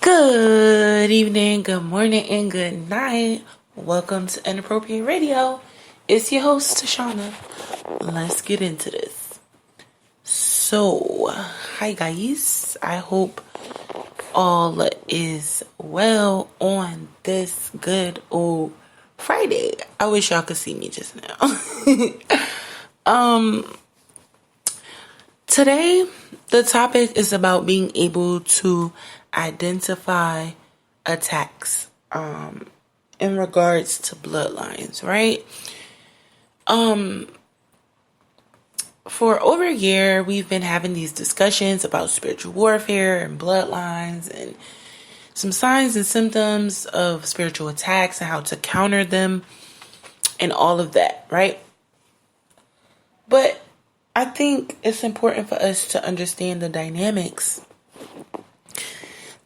Good evening, good morning, and good night. Welcome to Inappropriate Radio. It's your host, Tashana. Let's get into this. So, hi guys. I hope all is well on this good old Friday. I wish y'all could see me just now. Today, the topic is about being able to identify attacks in regards to bloodlines, right? For over a year, we've been having these discussions about spiritual warfare and bloodlines and some signs and symptoms of spiritual attacks and how to counter them and all of that, right? But I think it's important for us to understand the dynamics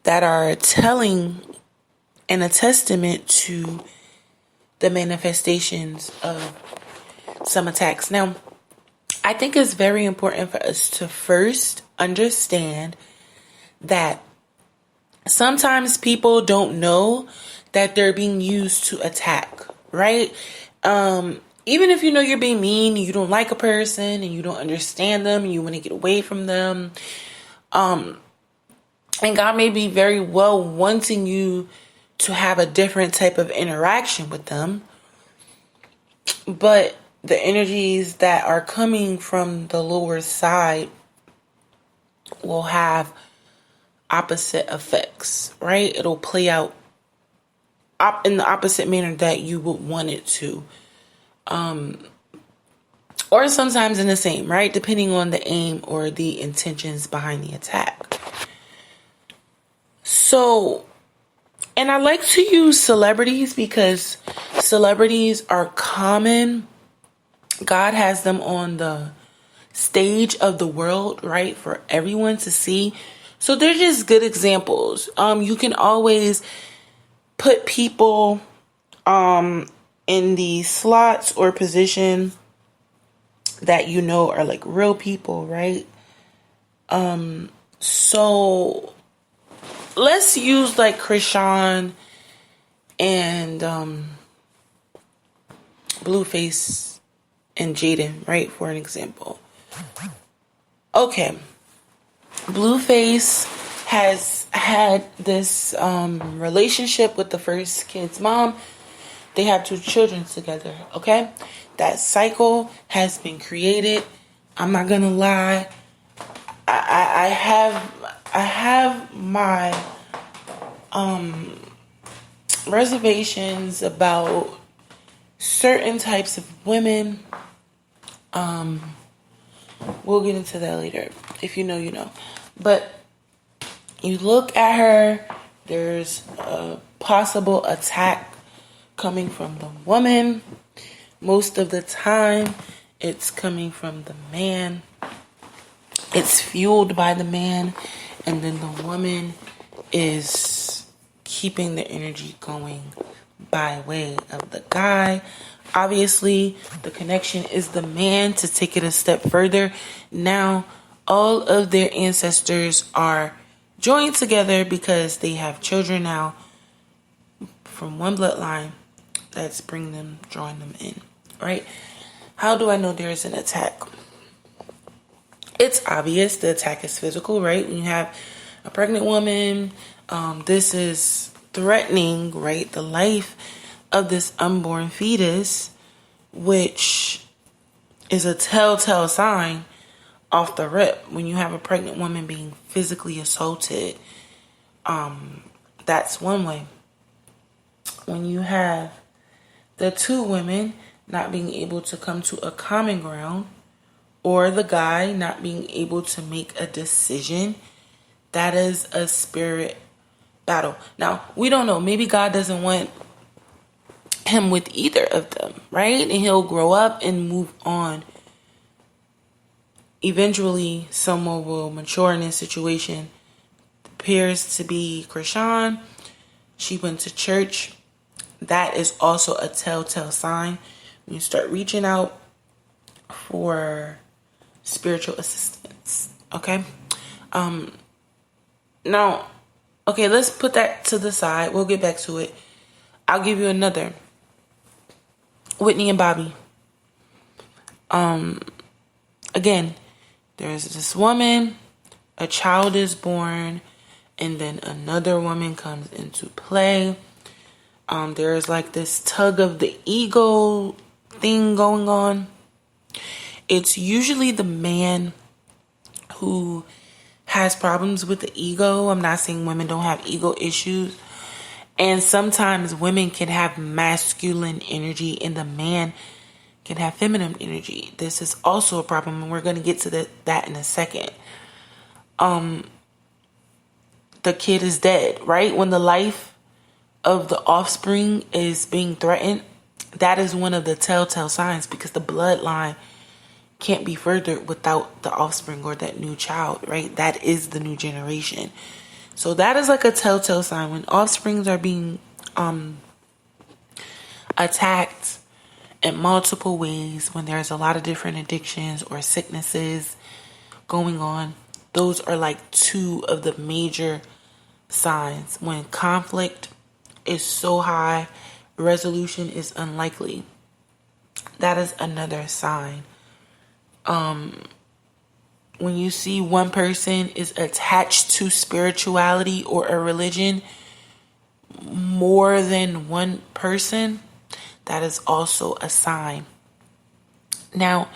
that are telling and a testament to the manifestations of some attacks. Now, I think it's very important for us to first understand that sometimes people don't know that they're being used to attack, right? Even if you know you're being mean, and you don't like a person, and you don't understand them, and you want to get away from them, and God may be very well wanting you to have a different type of interaction with them, but the energies that are coming from the lower side will have opposite effects, right? It'll play out in the opposite manner that you would want it to. Or sometimes in the same, right? Depending on the aim or the intentions behind the attack. So, and I like to use celebrities because celebrities are common. God has them on the stage of the world, right? For everyone to see. So they're just good examples. You can always put people, in the slots or position that you know are like real people, right? So let's use like Krishan and Blueface and Jaden, right? For an example. Okay. Blueface has had this relationship with the first kid's mom. They have 2 children together, okay? That cycle has been created. I'm not gonna lie. I have my reservations about certain types of women. We'll get into that later. If you know, you know. But you look at her, there's a possible attack coming from the woman. Most of the time, it's coming from the man. It's fueled by the man. And then the woman is keeping the energy going by way of the guy. Obviously, the connection is the man to take it a step further. Now, all of their ancestors are joined together because they have children now from one bloodline. That's drawing them in, right? How do I know there's an attack? It's obvious the attack is physical, right? When you have a pregnant woman, this is threatening, right? The life of this unborn fetus, which is a telltale sign off the rip. When you have a pregnant woman being physically assaulted, that's one way. When you have the 2 women not being able to come to a common ground, or the guy not being able to make a decision, that is a spirit battle. Now, we don't know. Maybe God doesn't want him with either of them, right? And he'll grow up and move on. Eventually, someone will mature in this situation. It appears to be Krishan. She went to church. That is also a telltale sign. When you start reaching out for spiritual assistance, okay? Now, Okay, let's put that to the side. We'll get back to it. I'll give you another. Whitney and Bobby. Again, there's this woman, a child is born, and then another woman comes into play. There's like this tug of the ego thing going on. It's usually the man who has problems with the ego. I'm not saying women don't have ego issues. And sometimes women can have masculine energy and the man can have feminine energy. This is also a problem, and we're going to get to that in a second. The kid is dead, right? When the life of the offspring is being threatened, that is one of the telltale signs, because the bloodline can't be furthered without the offspring or that new child, right? That is the new generation. So that is like a telltale sign when offsprings are being attacked in multiple ways, when there's a lot of different addictions or sicknesses going on. Those are like two of the major signs. When conflict is so high, resolution is unlikely. That is another sign. When you see one person is attached to spirituality or a religion more than one person, that is also a sign. Now,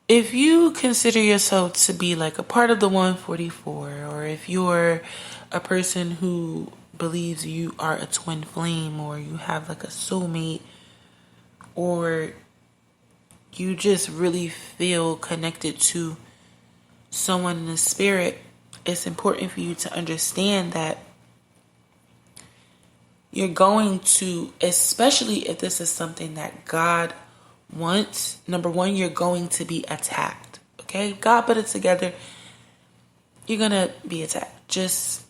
if you consider yourself to be like a part of the 144, or if you're a person who believes you are a twin flame, or you have like a soulmate, or you just really feel connected to someone in the spirit, it's important for you to understand that you're going to, especially if this is something that God wants, number one, you're going to be attacked. Okay? God put it together. You're going to be attacked. Just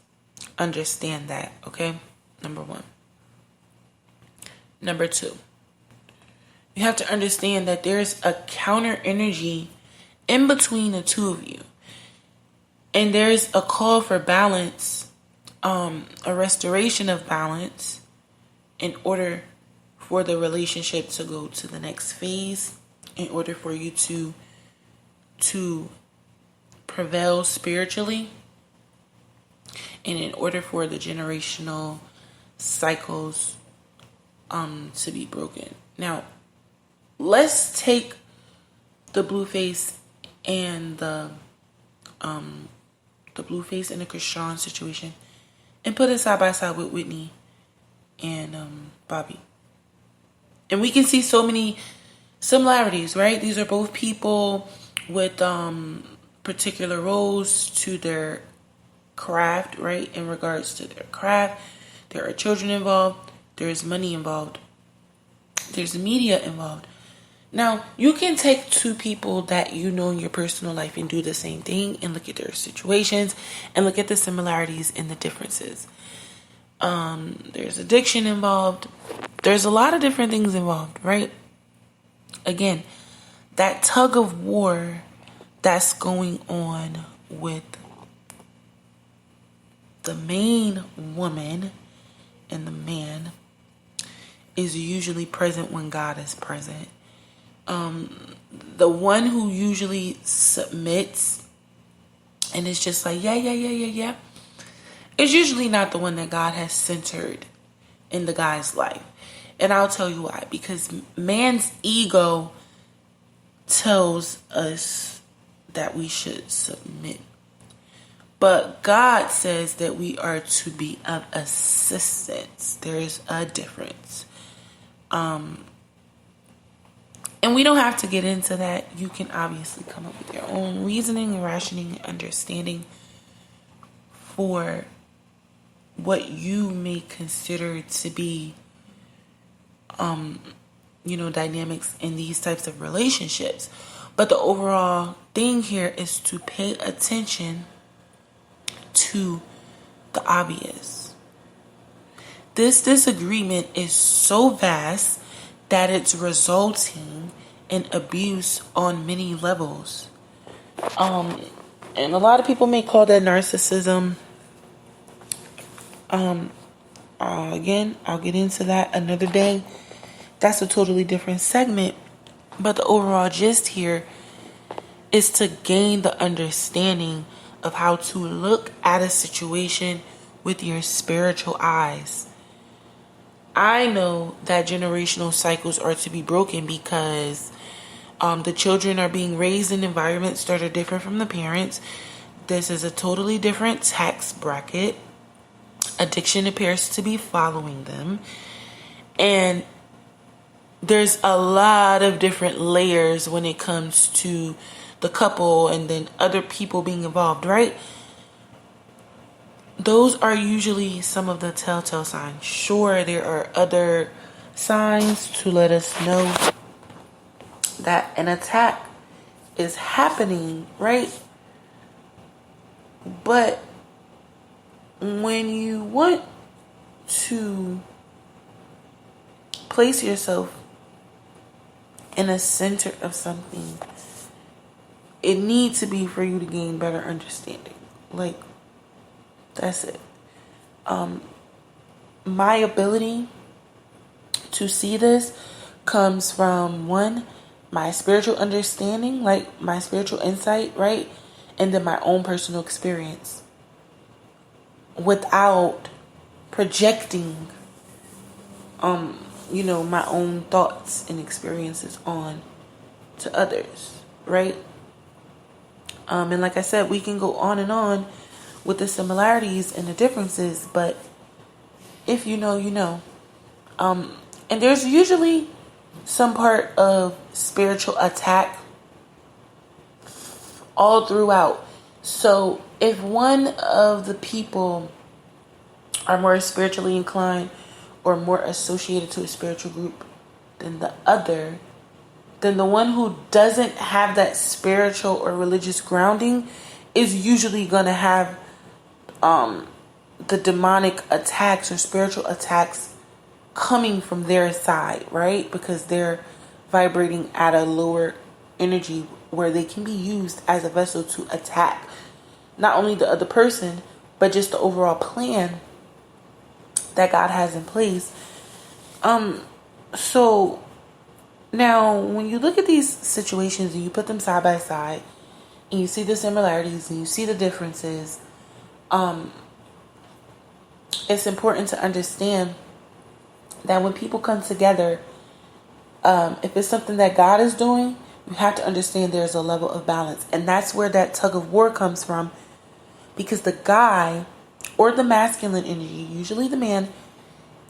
understand that. Okay? Number one. Number two, you have to understand that there's a counter energy in between the two of you. And there's a call for balance, a restoration of balance, in order for the relationship to go to the next phase, in order for you to prevail spiritually, and in order for the generational cycles to be broken. Now, let's take the Blueface and the Blueface and the Krishan situation and put it side by side with Whitney and Bobby. And we can see so many similarities, right? These are both people with particular roles to their craft, right? In regards to their craft, there are children involved, there's money involved, there's media involved. Now, you can take two people that you know in your personal life and do the same thing and look at their situations and look at the similarities and the differences. There's addiction involved. There's a lot of different things involved, right? Again, that tug of war that's going on with the main woman and the man is usually present when God is present. The one who usually submits and is just like, yeah, is usually not the one that God has centered in the guy's life. And I'll tell you why. Because man's ego tells us that we should submit. But God says that we are to be of assistance. There's a difference. And we don't have to get into that. You can obviously come up with your own reasoning and rationing and understanding for what you may consider to be, dynamics in these types of relationships. But the overall thing here is to pay attention to the obvious. This disagreement is so vast that it's resulting in abuse on many levels. And a lot of people may call that narcissism. Again, I'll get into that another day. That's a totally different segment. But the overall gist here is to gain the understanding of how to look at a situation with your spiritual eyes. I know that generational cycles are to be broken because the children are being raised in environments that are different from the parents. This is a totally different tax bracket. Addiction appears to be following them. And there's a lot of different layers when it comes to the couple and then other people being involved, right? Those are usually some of the telltale signs. Sure, there are other signs to let us know that an attack is happening, right? But when you want to place yourself in a center of something, it needs to be for you to gain better understanding. Like, that's it. My ability to see this comes from, one, my spiritual understanding, like my spiritual insight, right? And then my own personal experience without projecting, my own thoughts and experiences on to others, right? And like I said, we can go on and on with the similarities and the differences, but if you know, you know. And there's usually some part of spiritual attack all throughout. So if one of the people are more spiritually inclined or more associated to a spiritual group than the other, then the one who doesn't have that spiritual or religious grounding is usually going to have the demonic attacks or spiritual attacks coming from their side, right? Because they're vibrating at a lower energy where they can be used as a vessel to attack not only the other person, but just the overall plan that God has in place. So now when you look at these situations and you put them side by side and you see the similarities and you see the differences, it's important to understand that when people come together, if it's something that God is doing, you have to understand there's a level of balance. And that's where that tug of war comes from. Because the guy or the masculine energy, usually the man,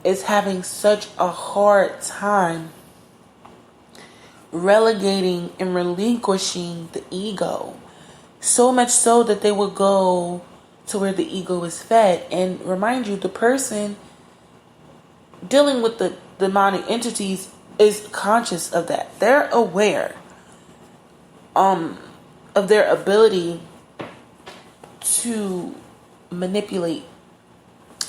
is having such a hard time relegating and relinquishing the ego. So much so that they would go to where the ego is fed. And remind you, the person dealing with the demonic entities is conscious of that. They're aware of their ability to manipulate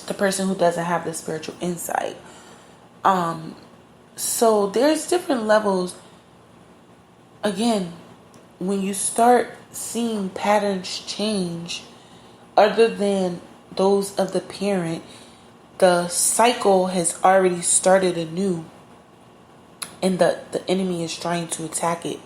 the person who doesn't have the spiritual insight. So there's different levels. Again, when you start seeing patterns change other than those of the parent, the cycle has already started anew, and the enemy is trying to attack it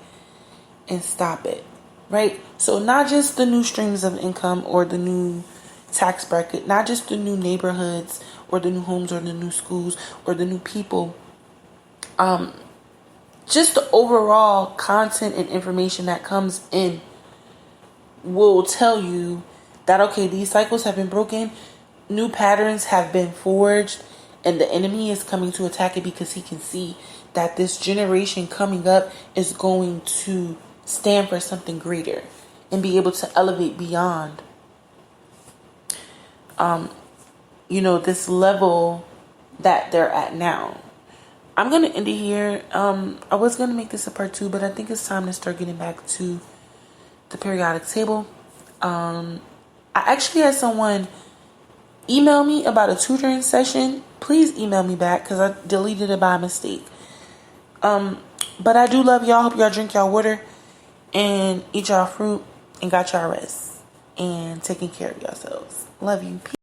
and stop it, right? So not just the new streams of income or the new tax bracket, not just the new neighborhoods or the new homes or the new schools or the new people, just the overall content and information that comes in will tell you that, okay, these cycles have been broken, new patterns have been forged, and the enemy is coming to attack it because he can see that this generation coming up is going to stand for something greater and be able to elevate beyond, this level that they're at now. I'm going to end it here. I was going to make this a part 2, but I think it's time to start getting back to the periodic table. I actually had someone email me about a tutoring session. Please email me back because I deleted it by mistake. But I do love y'all. Hope y'all drink y'all water and eat y'all fruit and got y'all rest and taking care of yourselves. Love you. Peace.